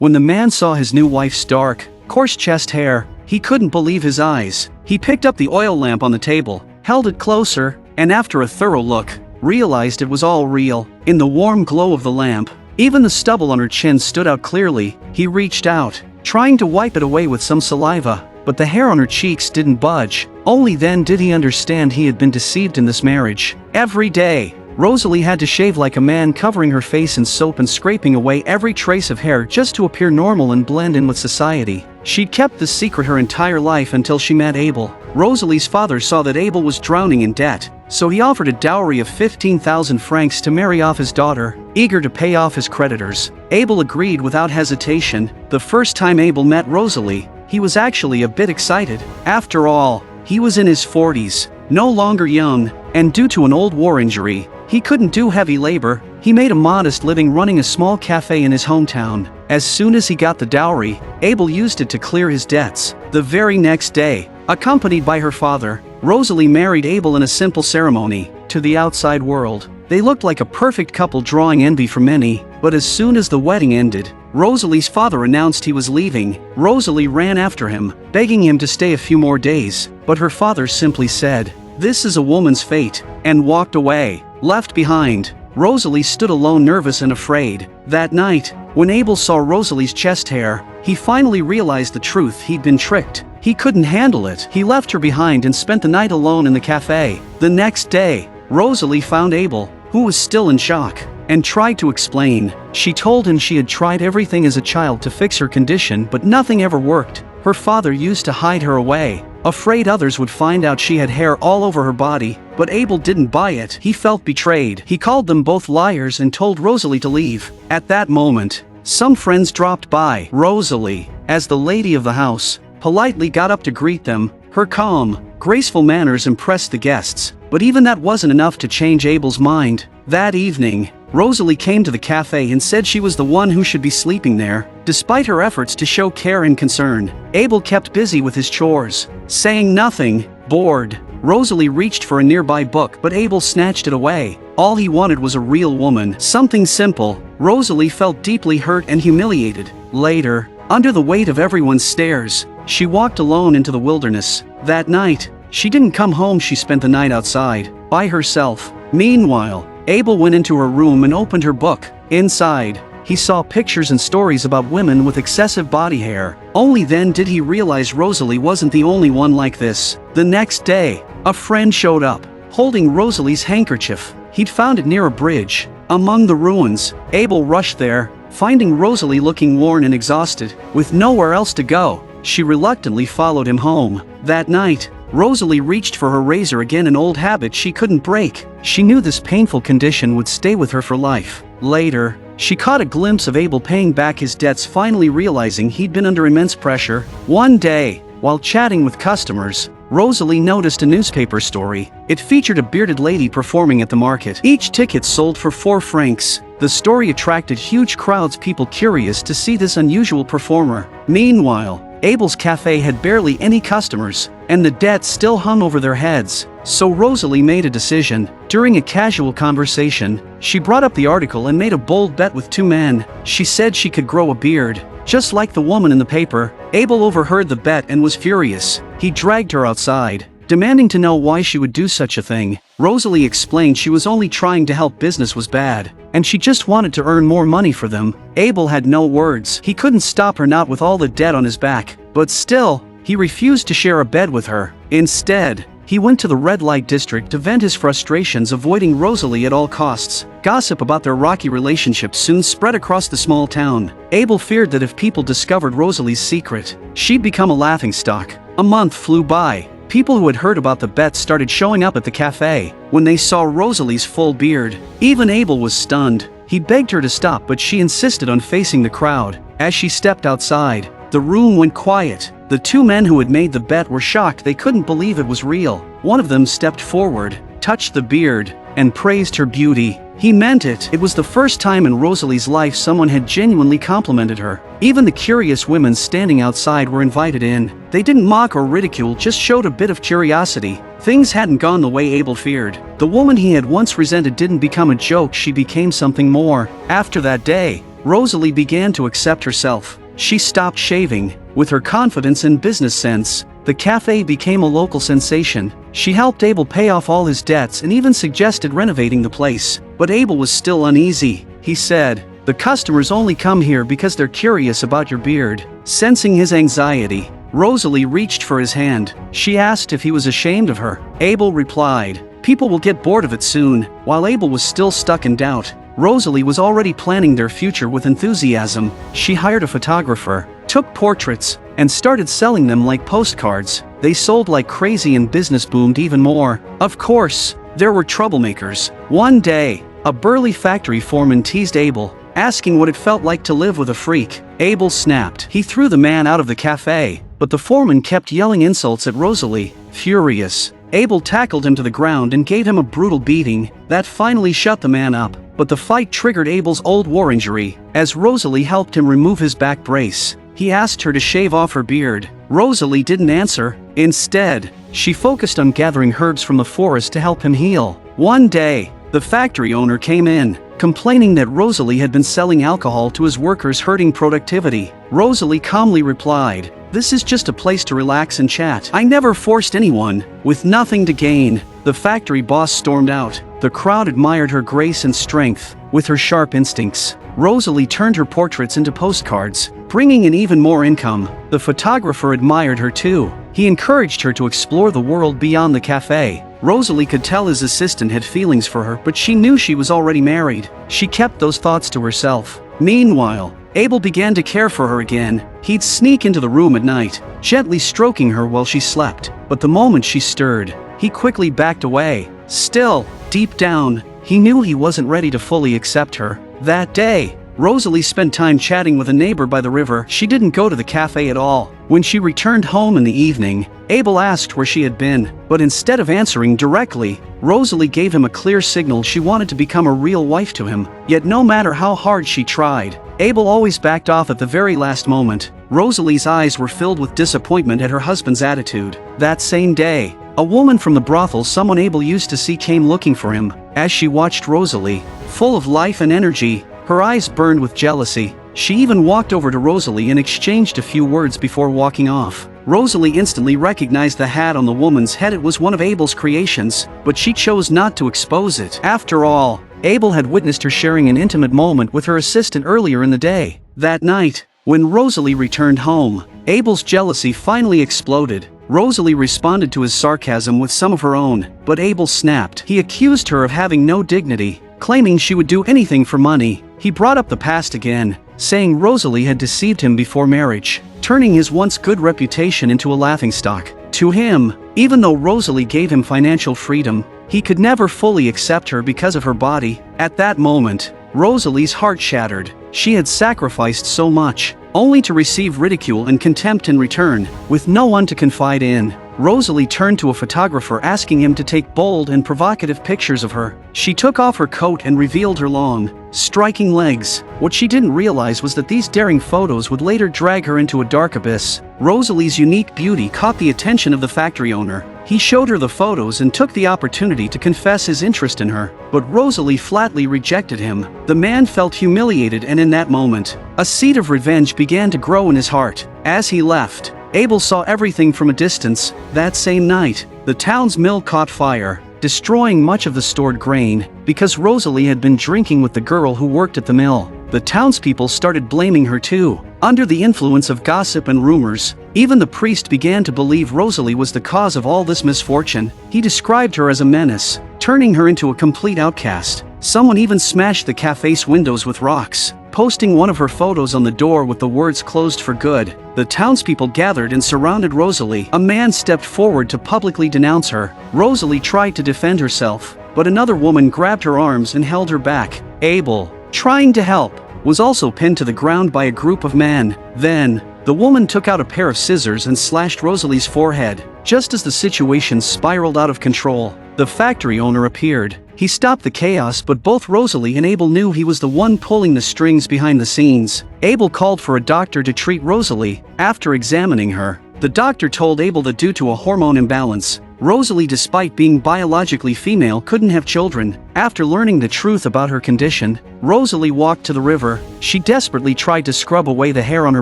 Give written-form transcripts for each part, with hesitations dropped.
When the man saw his new wife's dark, coarse chest hair, he couldn't believe his eyes. He picked up the oil lamp on the table, held it closer, and after a thorough look, realized it was all real. In the warm glow of the lamp, even the stubble on her chin stood out clearly. He reached out, trying to wipe it away with some saliva, but the hair on her cheeks didn't budge. Only then did he understand he had been deceived in this marriage. Every day, Rosalie had to shave like a man, covering her face in soap and scraping away every trace of hair just to appear normal and blend in with society. She'd kept this secret her entire life until she met Abel. Rosalie's father saw that Abel was drowning in debt, so he offered a dowry of 15,000 francs to marry off his daughter, eager to pay off his creditors. Abel agreed without hesitation. The first time Abel met Rosalie, he was actually a bit excited. After all, he was in his 40s, no longer young, and due to an old war injury, he couldn't do heavy labor. He made a modest living running a small cafe in his hometown. As soon as he got the dowry, Abel used it to clear his debts. The very next day, accompanied by her father, Rosalie married Abel in a simple ceremony. To the outside world, they looked like a perfect couple, drawing envy from many. But as soon as the wedding ended, Rosalie's father announced he was leaving. Rosalie ran after him, begging him to stay a few more days, but her father simply said, "This is a woman's fate," and walked away. Left behind, Rosalie stood alone, nervous and afraid. That night, when Abel saw Rosalie's chest hair, he finally realized the truth. He'd been tricked. He couldn't handle it. He left her behind and spent the night alone in the cafe. The next day, Rosalie found Abel, who was still in shock, and tried to explain. She told him she had tried everything as a child to fix her condition, but nothing ever worked. Her father used to hide her away, afraid others would find out she had hair all over her body. But Abel didn't buy it. He felt betrayed. He called them both liars and told Rosalie to leave. At that moment, some friends dropped by. Rosalie, as the lady of the house, politely got up to greet them. Her calm, graceful manners impressed the guests, but even that wasn't enough to change Abel's mind. That evening, Rosalie came to the cafe and said she was the one who should be sleeping there. Despite her efforts to show care and concern, Abel kept busy with his chores, saying nothing. Bored, Rosalie reached for a nearby book, but Abel snatched it away. All he wanted was a real woman, something simple. Rosalie felt deeply hurt and humiliated. Later, under the weight of everyone's stares, she walked alone into the wilderness. That night, she didn't come home. She spent the night outside, by herself. Meanwhile, Abel went into her room and opened her book. Inside, he saw pictures and stories about women with excessive body hair. Only then did he realize Rosalie wasn't the only one like this. The next day, a friend showed up, holding Rosalie's handkerchief. He'd found it near a bridge, among the ruins. Abel rushed there, finding Rosalie looking worn and exhausted. With nowhere else to go, she reluctantly followed him home. That night, Rosalie reached for her razor again, an old habit she couldn't break. She knew this painful condition would stay with her for life. Later, she caught a glimpse of Abel paying back his debts, finally realizing he'd been under immense pressure. One day, while chatting with customers, Rosalie noticed a newspaper story. It featured a bearded lady performing at the market. Each ticket sold for 4 francs. The story attracted huge crowds, people curious to see this unusual performer. Meanwhile, Abel's cafe had barely any customers, and the debt still hung over their heads. So Rosalie made a decision. During a casual conversation, she brought up the article and made a bold bet with 2 men. She said she could grow a beard, just like the woman in the paper. Abel overheard the bet and was furious. He dragged her outside, demanding to know why she would do such a thing. Rosalie explained she was only trying to help, business was bad, and she just wanted to earn more money for them. Abel had no words. He couldn't stop her, not with all the debt on his back. But still, he refused to share a bed with her. Instead, he went to the red light district to vent his frustrations, avoiding Rosalie at all costs. Gossip about their rocky relationship soon spread across the small town. Abel feared that if people discovered Rosalie's secret, she'd become a laughingstock. A month flew by. People who had heard about the bet started showing up at the cafe. When they saw Rosalie's full beard, even Abel was stunned. He begged her to stop, but she insisted on facing the crowd. As she stepped outside, the room went quiet. The 2 men who had made the bet were shocked. They couldn't believe it was real. One of them stepped forward, touched the beard, and praised her beauty. He meant it. It was the first time in Rosalie's life someone had genuinely complimented her. Even the curious women standing outside were invited in. They didn't mock or ridicule, just showed a bit of curiosity. Things hadn't gone the way Abel feared. The woman he had once resented didn't become a joke, she became something more. After that day, Rosalie began to accept herself. She stopped shaving. With her confidence and business sense, the cafe became a local sensation. She helped Abel pay off all his debts and even suggested renovating the place. But Abel was still uneasy. He said, "The customers only come here because they're curious about your beard." Sensing his anxiety, Rosalie reached for his hand. She asked if he was ashamed of her. Abel replied, "People will get bored of it soon." While Abel was still stuck in doubt, Rosalie was already planning their future with enthusiasm. She hired a photographer, took portraits, and started selling them like postcards. They sold like crazy and business boomed even more. Of course, there were troublemakers. One day, a burly factory foreman teased Abel, asking what it felt like to live with a freak. Abel snapped. He threw the man out of the cafe, but the foreman kept yelling insults at Rosalie. Furious, Abel tackled him to the ground and gave him a brutal beating. That finally shut the man up, but the fight triggered Abel's old war injury. As Rosalie helped him remove his back brace, he asked her to shave off her beard. Rosalie didn't answer. Instead, she focused on gathering herbs from the forest to help him heal. One day, the factory owner came in, complaining that Rosalie had been selling alcohol to his workers, hurting productivity. Rosalie calmly replied, "This is just a place to relax and chat. I never forced anyone." With nothing to gain, the factory boss stormed out. The crowd admired her grace and strength. With her sharp instincts, Rosalie turned her portraits into postcards, bringing in even more income. The photographer admired her too. He encouraged her to explore the world beyond the cafe. Rosalie could tell his assistant had feelings for her, but she knew she was already married. She kept those thoughts to herself. Meanwhile, Abel began to care for her again. He'd sneak into the room at night, gently stroking her while she slept. But the moment she stirred, he quickly backed away. Still, deep down, he knew he wasn't ready to fully accept her. That day, Rosalie spent time chatting with a neighbor by the river. She didn't go to the cafe at all. When she returned home in the evening, Abel asked where she had been, but instead of answering directly, Rosalie gave him a clear signal she wanted to become a real wife to him. Yet no matter how hard she tried, Abel always backed off at the very last moment. Rosalie's eyes were filled with disappointment at her husband's attitude. That same day, a woman from the brothel someone Abel used to see came looking for him. As she watched Rosalie, full of life and energy, her eyes burned with jealousy. She even walked over to Rosalie and exchanged a few words before walking off. Rosalie instantly recognized the hat on the woman's head. It was one of Abel's creations, but she chose not to expose it. After all, Abel had witnessed her sharing an intimate moment with her assistant earlier in the day. That night, when Rosalie returned home, Abel's jealousy finally exploded. Rosalie responded to his sarcasm with some of her own, but Abel snapped. He accused her of having no dignity, claiming she would do anything for money. He brought up the past again, saying Rosalie had deceived him before marriage, turning his once good reputation into a laughingstock. To him, even though Rosalie gave him financial freedom, he could never fully accept her because of her body. At that moment, Rosalie's heart shattered. She had sacrificed so much, only to receive ridicule and contempt in return. With no one to confide in, Rosalie turned to a photographer asking him to take bold and provocative pictures of her. She took off her coat and revealed her long, striking legs. What she didn't realize was that these daring photos would later drag her into a dark abyss. Rosalie's unique beauty caught the attention of the factory owner. He showed her the photos and took the opportunity to confess his interest in her, but Rosalie flatly rejected him. The man felt humiliated, and in that moment, a seed of revenge began to grow in his heart. As he left, Abel saw everything from a distance. That same night, the town's mill caught fire, destroying much of the stored grain, because Rosalie had been drinking with the girl who worked at the mill. The townspeople started blaming her too. Under the influence of gossip and rumors, even the priest began to believe Rosalie was the cause of all this misfortune. He described her as a menace, turning her into a complete outcast. Someone even smashed the cafe's windows with rocks, posting one of her photos on the door with the words "closed for good." The townspeople gathered and surrounded Rosalie. A man stepped forward to publicly denounce her. Rosalie tried to defend herself, but another woman grabbed her arms and held her back. Abel, trying to help, was also pinned to the ground by a group of men. Then, the woman took out a pair of scissors and slashed Rosalie's forehead. Just as the situation spiraled out of control, the factory owner appeared. He stopped the chaos, but both Rosalie and Abel knew he was the one pulling the strings behind the scenes. Abel called for a doctor to treat Rosalie. After examining her, the doctor told Abel that due to a hormone imbalance, Rosalie, despite being biologically female, couldn't have children. After learning the truth about her condition, Rosalie walked to the river. She desperately tried to scrub away the hair on her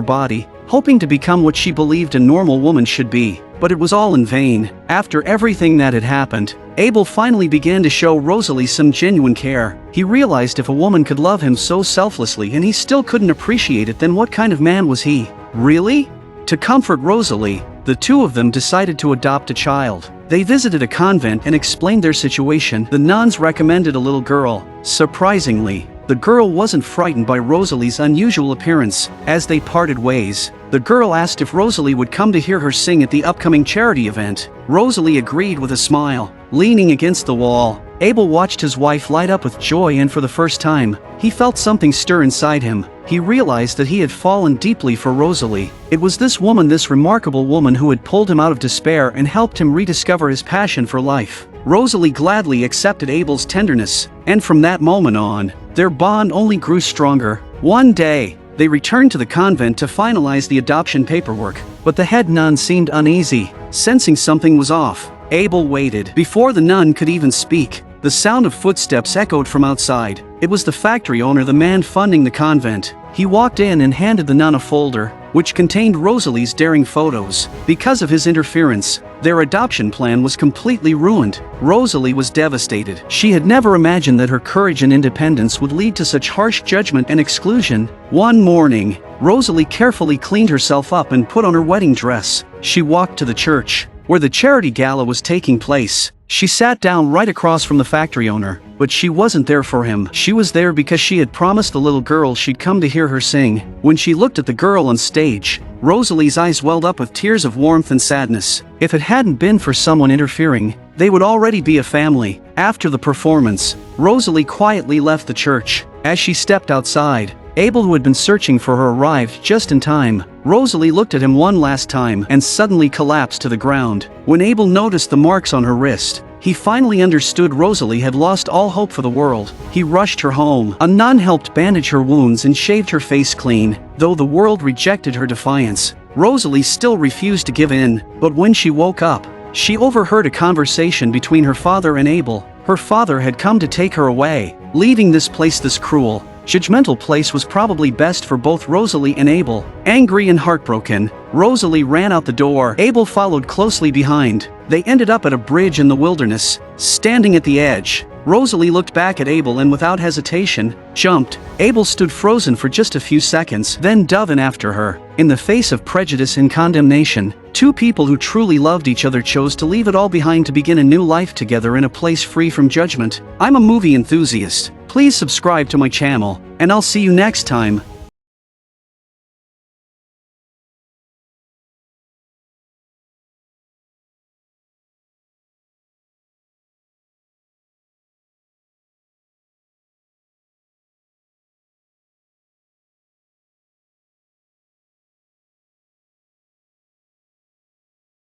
body, hoping to become what she believed a normal woman should be. But it was all in vain. After everything that had happened, Abel finally began to show Rosalie some genuine care. He realized if a woman could love him so selflessly and he still couldn't appreciate it, then what kind of man was he? Really? To comfort Rosalie, the two of them decided to adopt a child. They visited a convent and explained their situation. The nuns recommended a little girl. Surprisingly, the girl wasn't frightened by Rosalie's unusual appearance. As they parted ways, the girl asked if Rosalie would come to hear her sing at the upcoming charity event. Rosalie agreed with a smile. Leaning against the wall, Abel watched his wife light up with joy, and for the first time, he felt something stir inside him. He realized that he had fallen deeply for Rosalie. It was this woman, this remarkable woman, who had pulled him out of despair and helped him rediscover his passion for life. Rosalie gladly accepted Abel's tenderness, and from that moment on, their bond only grew stronger. One day, they returned to the convent to finalize the adoption paperwork, but the head nun seemed uneasy. Sensing something was off, Abel waited. Before the nun could even speak, the sound of footsteps echoed from outside. It was the factory owner, the man funding the convent. He walked in and handed the nun a folder, which contained Rosalie's daring photos. Because of his interference, their adoption plan was completely ruined. Rosalie was devastated. She had never imagined that her courage and independence would lead to such harsh judgment and exclusion. One morning, Rosalie carefully cleaned herself up and put on her wedding dress. She walked to the church, where the charity gala was taking place. She sat down right across from the factory owner, but she wasn't there for him. She was there because she had promised the little girl she'd come to hear her sing. When she looked at the girl on stage, Rosalie's eyes welled up with tears of warmth and sadness. If it hadn't been for someone interfering, they would already be a family. After the performance, Rosalie quietly left the church. As she stepped outside, Abel, who had been searching for her, arrived just in time. Rosalie looked at him one last time and suddenly collapsed to the ground. When Abel noticed the marks on her wrist, he finally understood Rosalie had lost all hope for the world. He rushed her home. A nun helped bandage her wounds and shaved her face clean. Though the world rejected her defiance, Rosalie still refused to give in. But when she woke up, she overheard a conversation between her father and Abel. Her father had come to take her away. Leaving this place, this cruel, judgmental place, was probably best for both Rosalie and Abel. Angry and heartbroken, Rosalie ran out the door. Abel followed closely behind. They ended up at a bridge in the wilderness. Standing at the edge, Rosalie looked back at Abel and without hesitation, jumped. Abel stood frozen for just a few seconds, then dove in after her. In the face of prejudice and condemnation, two people who truly loved each other chose to leave it all behind to begin a new life together in a place free from judgment. I'm a movie enthusiast. Please subscribe to my channel, and I'll see you next time.